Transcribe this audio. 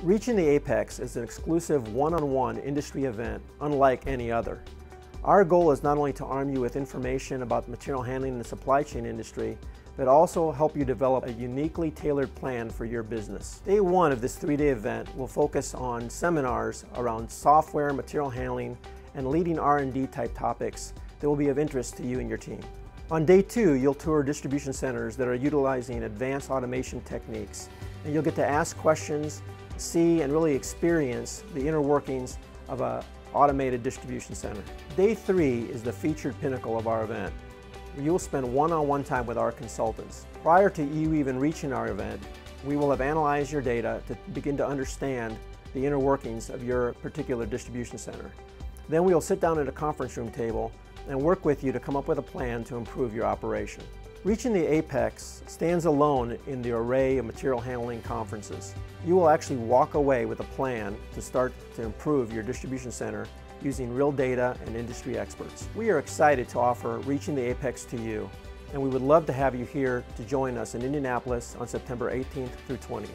Reaching the Apex is an exclusive one-on-one industry event unlike any other. Our goal is not only to arm you with information about the material handling and the supply chain industry, but also help you develop a uniquely tailored plan for your business. Day one of this three-day event will focus on seminars around software, material handling, and leading R&D type topics that will be of interest to you and your team. On day two, you'll tour distribution centers that are utilizing advanced automation techniques, and you'll get to ask questions, see and really experience the inner workings of an automated distribution center. Day three is the featured pinnacle of our event. You will spend one-on-one time with our consultants. Prior to you even reaching our event, we will have analyzed your data to begin to understand the inner workings of your particular distribution center. Then we will sit down at a conference room table and work with you to come up with a plan to improve your operation. Reaching the Apex stands alone in the array of material handling conferences. You will actually walk away with a plan to start to improve your distribution center using real data and industry experts. We are excited to offer Reaching the Apex to you, and we would love to have you here to join us in Indianapolis on September 18th through 20th.